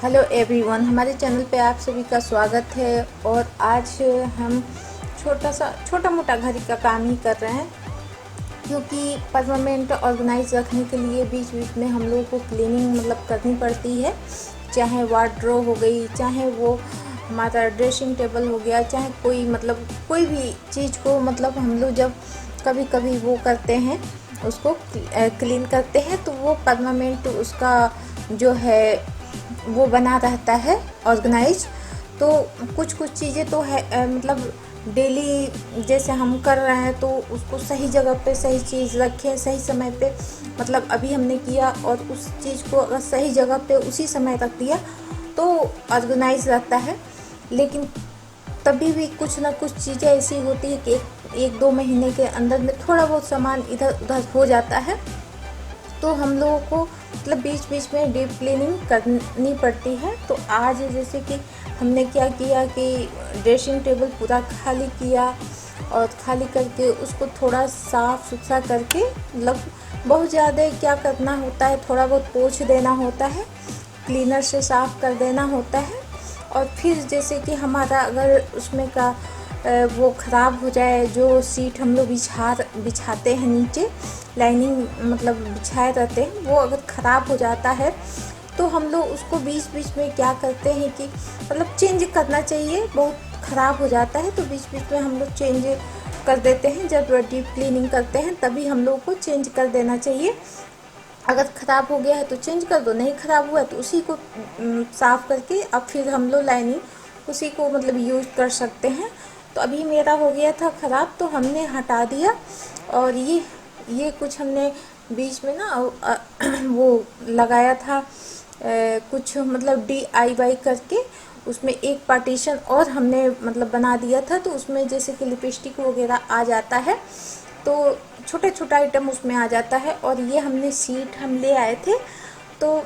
Hello everyone, हमारे channel पे आप सभी का स्वागत है। और आज हम छोटा मोटा घर का काम ही कर रहे हैं, क्योंकि परमानेंट ऑर्गेनाइज रखने के लिए बीच बीच में हम लोगों को क्लीनिंग करनी पड़ती है। चाहे वार्डरोब हो गई, चाहे वो हमारा ड्रेसिंग टेबल हो गया, चाहे कोई भी चीज़ को हम लोग जब कभी कभी वो करते हैं, उसको क्लीन करते हैं, तो वो परमानेंट उसका जो है वो बना रहता है ऑर्गेनाइज। तो कुछ चीज़ें तो है डेली जैसे हम कर रहे हैं, तो उसको सही जगह पे सही चीज़ रखें, सही समय पे अभी हमने किया और उस चीज़ को अगर सही जगह पे उसी समय रख दिया तो ऑर्गेनाइज रहता है। लेकिन तभी भी कुछ ना कुछ चीज़ें ऐसी होती है कि एक दो महीने के अंदर में थोड़ा बहुत सामान इधर उधर हो जाता है, तो हम लोगों को बीच बीच में डीप क्लीनिंग करनी पड़ती है। तो आज जैसे कि हमने क्या किया कि ड्रेसिंग टेबल पूरा खाली किया, और खाली करके उसको थोड़ा साफ़ सुथरा करके बहुत ज़्यादा क्या करना होता है, थोड़ा बहुत पोंछ देना होता है, क्लीनर से साफ़ कर देना होता है। और फिर जैसे कि हमारा अगर उसमें का वो ख़राब हो जाए, जो सीट हम लोग बिछाते हैं नीचे, लाइनिंग बिछाए रहते हैं, वो अगर ख़राब हो जाता है तो हम लोग उसको बीच बीच में क्या करते हैं कि चेंज करना चाहिए। बहुत ख़राब हो जाता है तो बीच बीच में हम लोग चेंज कर देते हैं। जब डीप क्लीनिंग करते हैं तभी हम लोग को चेंज कर देना चाहिए। अगर ख़राब हो गया है तो चेंज कर दो, नहीं ख़राब हुआ है तो उसी को साफ़ करके अब फिर हम लोग लाइनिंग उसी को यूज़ कर सकते हैं। तो अभी मेरा हो गया था ख़राब, तो हमने हटा दिया। और ये कुछ हमने बीच में ना वो लगाया था, कुछ DIY करके उसमें एक पार्टीशन और हमने बना दिया था। तो उसमें जैसे कि लिपस्टिक वगैरह आ जाता है, तो छोटा छोटा आइटम उसमें आ जाता है। और ये हमने सीट हम ले आए थे, तो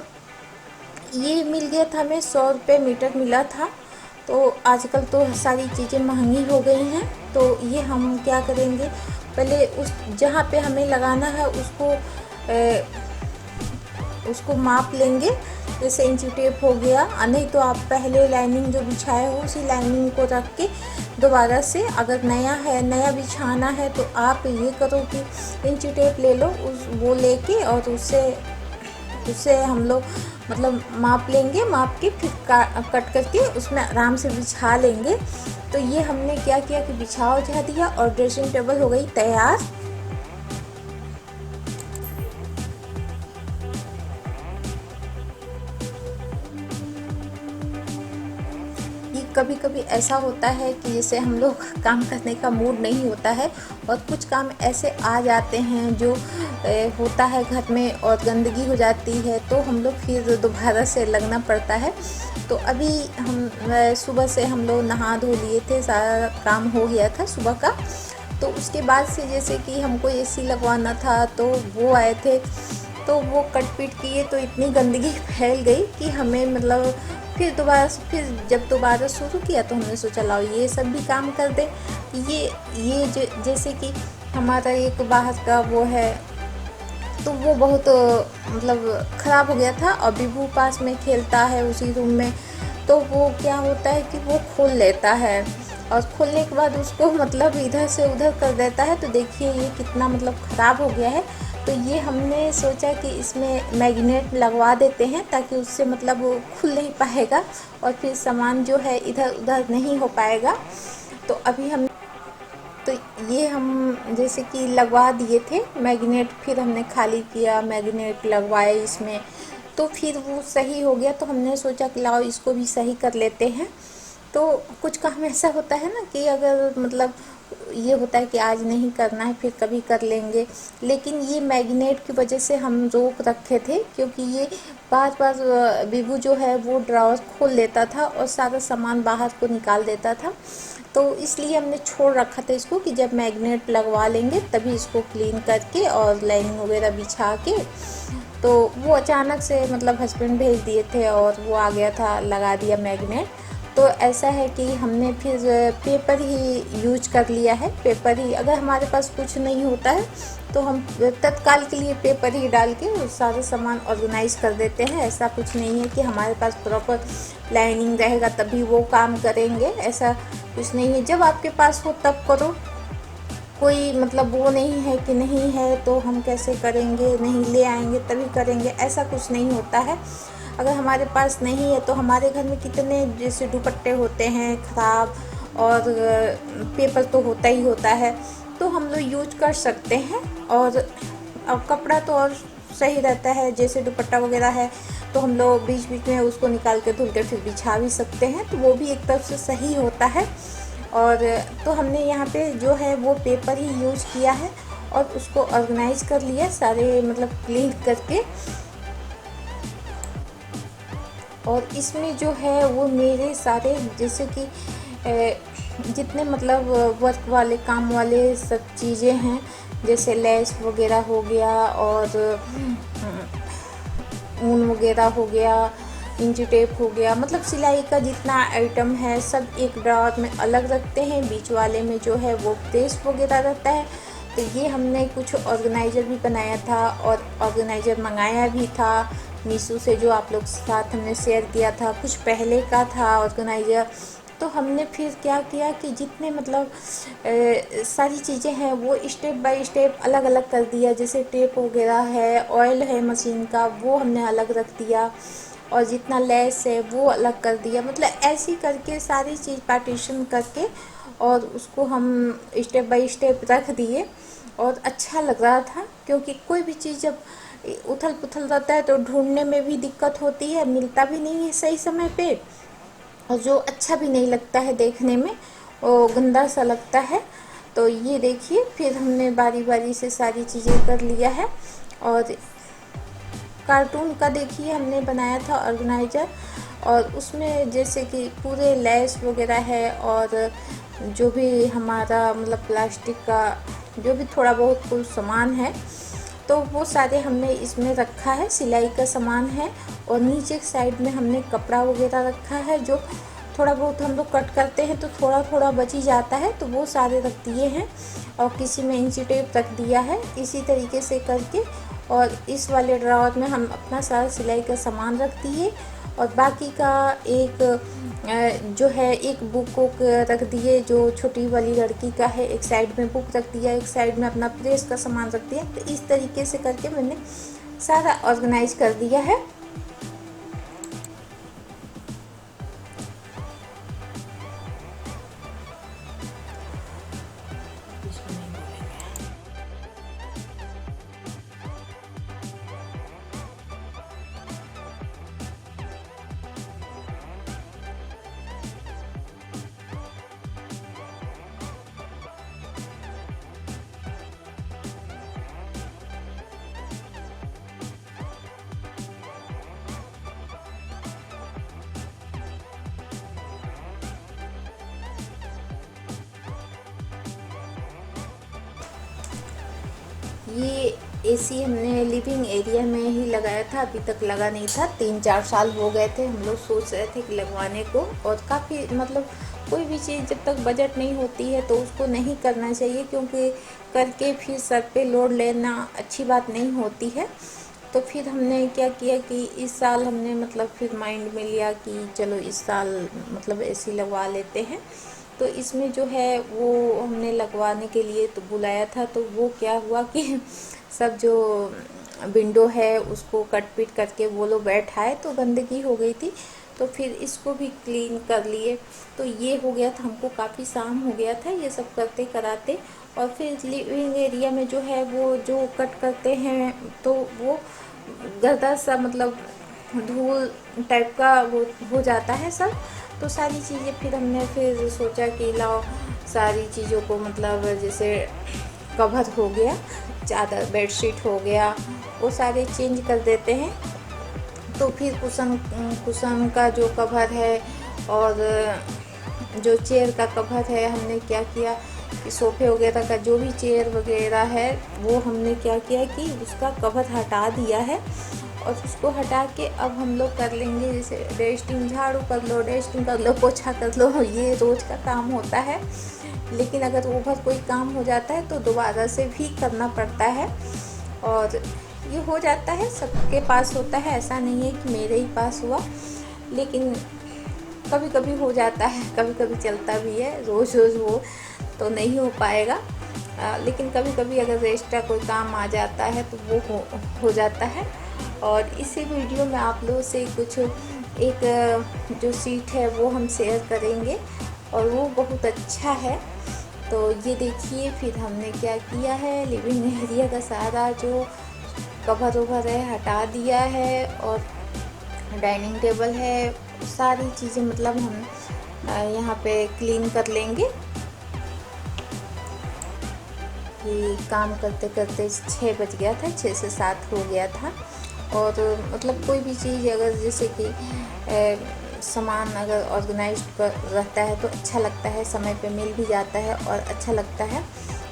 ये मिल गया था हमें 100 रुपये मीटर मिला था। तो आजकल तो सारी चीज़ें महंगी हो गई हैं, तो ये हम क्या करेंगे, पहले उस जहाँ पे हमें लगाना है उसको माप लेंगे। जैसे इंची टेप हो गया, नहीं तो आप पहले लाइनिंग जो बिछाए हो उसी लाइनिंग को रख के दोबारा से, अगर नया बिछाना है तो आप ये करो कि इंची टेप ले लो, वो लेके और उससे हम लोग माप लेंगे, माप के फिर कट करके उसमें आराम से बिछा लेंगे। तो ये हमने क्या किया कि बिछाव जा दिया और ड्रेसिंग टेबल हो गई तैयार। कभी कभी ऐसा होता है कि जैसे हम लोग काम करने का मूड नहीं होता है और कुछ काम ऐसे आ जाते हैं जो होता है घर में और गंदगी हो जाती है, तो हम लोग फिर दोबारा से लगना पड़ता है। तो अभी सुबह से हम लोग नहा धो लिए थे, सारा काम हो गया था सुबह का। तो उसके बाद से जैसे कि हमको AC लगवाना था, तो वो आए थे, तो वो कट पीट किए, तो इतनी गंदगी फैल गई कि हमें फिर जब दोबारा शुरू किया तो हमने सोचा लाओ ये सब भी काम कर दे। जैसे कि हमारा एक बाहर का वो है, तो वो बहुत ख़राब हो गया था। और बिबू पास में खेलता है उसी रूम में, तो वो क्या होता है कि वो खोल लेता है, और खोलने के बाद उसको इधर से उधर कर देता है। तो देखिए ये कितना ख़राब हो गया है। तो ये हमने सोचा कि इसमें मैग्नेट लगवा देते हैं, ताकि उससे वो खुल नहीं पाएगा और फिर सामान जो है इधर उधर नहीं हो पाएगा। तो ये हम जैसे कि लगवा दिए थे मैग्नेट, फिर हमने खाली किया, मैग्नेट लगवाए इसमें, तो फिर वो सही हो गया। तो हमने सोचा कि लाओ इसको भी सही कर लेते हैं। तो कुछ काम ऐसा होता है ना कि अगर ये होता है कि आज नहीं करना है, फिर कभी कर लेंगे। लेकिन ये मैग्नेट की वजह से हम रोक रखे थे, क्योंकि ये बार बार बिबू जो है वो ड्रॉअर खोल लेता था और सारा सामान बाहर को निकाल देता था। तो इसलिए हमने छोड़ रखा था इसको कि जब मैग्नेट लगवा लेंगे तभी इसको क्लीन करके और लाइनिंग वगैरह बिछा के। तो वो अचानक से हस्बैंड भेज दिए थे और वो आ गया था, लगा दिया मैग्नेट। तो ऐसा है कि हमने फिर पेपर ही यूज कर लिया है। पेपर ही, अगर हमारे पास कुछ नहीं होता है तो हम तत्काल के लिए पेपर ही डाल के सारे सामान ऑर्गेनाइज कर देते हैं। ऐसा कुछ नहीं है कि हमारे पास प्रॉपर प्लानिंग रहेगा तभी वो काम करेंगे, ऐसा कुछ नहीं है। जब आपके पास हो तब करो, कोई मतलब वो नहीं है कि नहीं है तो हम कैसे करेंगे, नहीं ले आएंगे तभी करेंगे, ऐसा कुछ नहीं होता है। अगर हमारे पास नहीं है तो हमारे घर में कितने जैसे दुपट्टे होते हैं ख़राब, और पेपर तो होता ही होता है, तो हम लोग यूज कर सकते हैं। और अब कपड़ा तो और सही रहता है, जैसे दुपट्टा वगैरह है तो हम लोग बीच बीच में उसको निकाल के धुल के फिर बिछा भी सकते हैं, तो वो भी एक तरफ से सही होता है। और तो हमने यहाँ पे जो है वो पेपर ही यूज किया है और उसको ऑर्गेनाइज कर लिया सारे, मतलब क्लीन करके। और इसमें जो है वो मेरे सारे जैसे कि जितने मतलब वर्क वाले काम वाले सब चीज़ें हैं, जैसे लेस वगैरह हो गया और ऊन वगैरह हो गया, इंची टेप हो गया, मतलब सिलाई का जितना आइटम है सब एक ड्रॉर में अलग रखते हैं। बीच वाले में जो है वो प्रेस वगैरह रहता है। तो ये हमने कुछ ऑर्गेनाइज़र भी बनाया था और ऑर्गेनाइज़र मंगाया भी था मीशो से, जो आप लोग के साथ हमने शेयर किया था, कुछ पहले का था ऑर्गेनाइज़र। तो हमने फिर क्या किया कि जितने मतलब सारी चीज़ें हैं वो स्टेप बाय स्टेप अलग अलग कर दिया। जैसे टेप वगैरह है, ऑयल है मशीन का, वो हमने अलग रख दिया, और जितना लेस है वो अलग कर दिया। मतलब ऐसे करके सारी चीज़ पार्टीशन करके और उसको हम स्टेप बाय स्टेप रख दिए, और अच्छा लग रहा था। क्योंकि कोई भी चीज़ जब उथल पुथल रहता है तो ढूंढने में भी दिक्कत होती है, मिलता भी नहीं है सही समय पे, और जो अच्छा भी नहीं लगता है देखने में, वो गंदा सा लगता है। तो ये देखिए, फिर हमने बारी बारी से सारी चीज़ें कर लिया है। और कार्टून का देखिए हमने बनाया था ऑर्गेनाइज़र, और उसमें जैसे कि पूरे लेस वगैरह है, और जो भी हमारा मतलब प्लास्टिक का जो भी थोड़ा बहुत कुछ सामान है तो वो सारे हमने इसमें रखा है। सिलाई का सामान है, और नीचे साइड में हमने कपड़ा वगैरह रखा है, जो थोड़ा बहुत हम लोग कट करते हैं तो थोड़ा थोड़ा बच ही जाता है, तो वो सारे रख दिए हैं। और किसी में इंची टेप रख दिया है, इसी तरीके से करके। और इस वाले ड्रॉअर में हम अपना सारा सिलाई का सामान रख दिए, और बाकी का एक जो है एक बुक रख दिए, जो छोटी वाली लड़की का है, एक साइड में बुक रख दिया, एक साइड में अपना प्रेस का सामान रख दिया। तो इस तरीके से करके मैंने सारा ऑर्गेनाइज कर दिया है। ये एसी हमने लिविंग एरिया में ही लगाया था, अभी तक लगा नहीं था। 3-4 साल हो गए थे, हम लोग सोच रहे थे कि लगवाने को। और काफ़ी मतलब कोई भी चीज़ जब तक बजट नहीं होती है तो उसको नहीं करना चाहिए, क्योंकि करके फिर सर पे लोड लेना अच्छी बात नहीं होती है। तो फिर हमने क्या किया कि इस साल हमने मतलब फिर माइंड में लिया कि चलो इस साल मतलब एसी लगवा लेते हैं। तो इसमें जो है वो हमने लगवाने के लिए तो बुलाया था, तो वो क्या हुआ कि सब जो विंडो है उसको कट पीट करके वो लोग बैठाए, तो गंदगी हो गई थी। तो फिर इसको भी क्लीन कर लिए। तो ये हो गया था, हमको काफ़ी शाम हो गया था ये सब करते कराते। और फिर लिविंग एरिया में जो है वो जो कट करते हैं तो वो गर्दा सा मतलब धूल टाइप का वो हो जाता है सब। तो सारी चीज़ें फिर हमने फिर सोचा कि लाओ सारी चीज़ों को मतलब जैसे कवर हो गया, चादर बेडशीट हो गया, वो सारे चेंज कर देते हैं। तो फिर कुशन का जो कवर है और जो चेयर का कवर है, हमने क्या किया कि सोफ़े वगैरह का जो भी चेयर वगैरह है वो हमने क्या किया कि उसका कवर हटा दिया है। और उसको हटा के अब हम लोग कर लेंगे जैसे डस्टिंग, झाड़ू कर लो, डस्टिंग कर लो, पोछा कर लो, ये रोज़ का काम होता है। लेकिन अगर ओवर कोई काम हो जाता है तो दोबारा से भी करना पड़ता है और ये हो जाता है, सबके पास होता है, ऐसा नहीं है कि मेरे ही पास हुआ। लेकिन कभी कभी हो जाता है, कभी कभी चलता भी है, रोज़ रोज़ वो तो नहीं हो पाएगा। लेकिन कभी कभी अगर एक्स्ट्रा कोई काम आ जाता है तो वो हो जाता है। और इसी वीडियो में आप लोगों से कुछ एक जो सीट है वो हम शेयर करेंगे और वो बहुत अच्छा है। तो ये देखिए, फिर हमने क्या किया है, लिविंग एरिया का सारा जो कवर ओवर है हटा दिया है और डाइनिंग टेबल है, सारी चीज़ें मतलब हम यहाँ पे क्लीन कर लेंगे। कि काम करते करते 6 बज गया था, 6 से 7 हो गया था। और मतलब कोई भी चीज़ अगर जैसे कि सामान अगर ऑर्गेनाइज्ड रहता है तो अच्छा लगता है, समय पे मिल भी जाता है और अच्छा लगता है।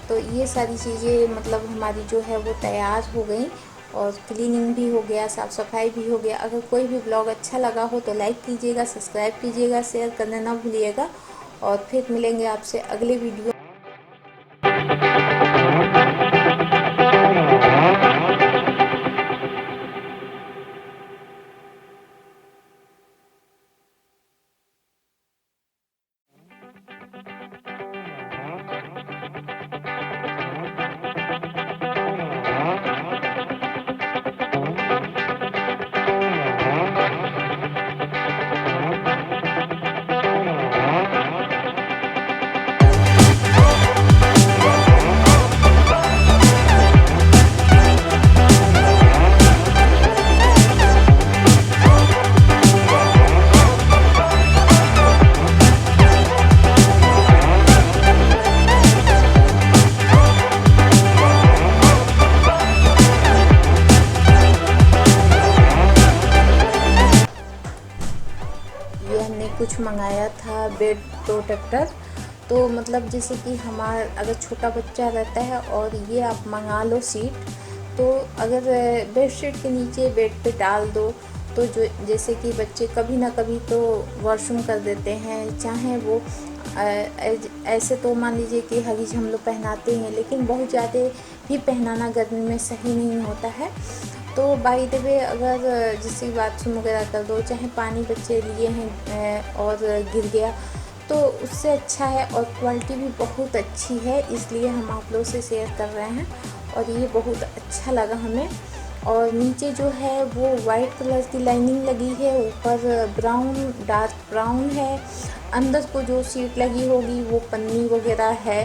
तो ये सारी चीज़ें मतलब हमारी जो है वो तैयार हो गई और क्लीनिंग भी हो गया, साफ़ सफाई भी हो गया। अगर कोई भी ब्लॉग अच्छा लगा हो तो लाइक कीजिएगा, सब्सक्राइब कीजिएगा, शेयर करना ना भूलिएगा। और फिर मिलेंगे आपसे अगले वीडियो। ये हमने कुछ मंगाया था बेड प्रोटेक्टर। तो मतलब जैसे कि हमारा अगर छोटा बच्चा रहता है और ये आप मंगा लो सीट, तो अगर बेडशीट के नीचे बेड पे डाल दो तो जो जैसे कि बच्चे कभी ना कभी तो वॉशरूम कर देते हैं, चाहे वो ऐसे तो मान लीजिए कि हगीज हम लोग पहनाते हैं, लेकिन बहुत ज़्यादा भी पहनाना गर्मी में सही नहीं होता है। तो बाय द वे अगर जैसे बाथरूम वगैरह कर दो, चाहे पानी बच्चे लिए हैं और गिर गया तो उससे अच्छा है और क्वालिटी भी बहुत अच्छी है, इसलिए हम आप लोगों से शेयर कर रहे हैं। और ये बहुत अच्छा लगा हमें। और नीचे जो है वो वाइट कलर की लाइनिंग लगी है, ऊपर ब्राउन डार्क ब्राउन है, अंदर को जो सीट लगी होगी वो पन्नी वगैरह है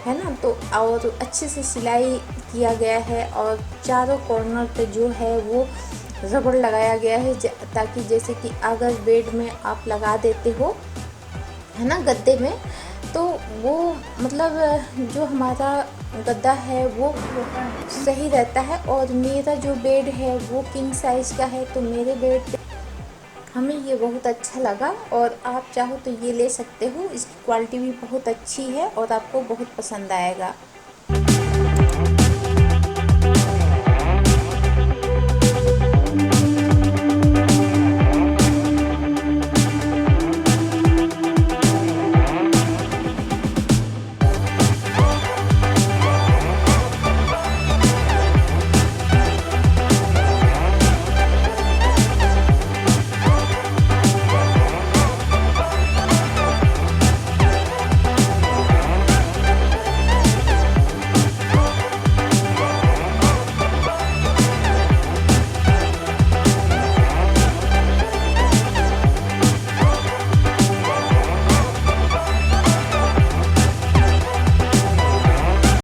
ना। तो और अच्छे से सिलाई किया गया है और चारों कॉर्नर पे जो है वो रबड़ लगाया गया है, ताकि जैसे कि अगर बेड में आप लगा देते हो है ना, गद्दे में, तो वो मतलब जो हमारा गद्दा है वो सही रहता है। और मेरा जो बेड है वो किंग साइज़ का है, तो मेरे बेड पे हमें ये बहुत अच्छा लगा और आप चाहो तो ये ले सकते हो। इसकी क्वालिटी भी बहुत अच्छी है और आपको बहुत पसंद आएगा।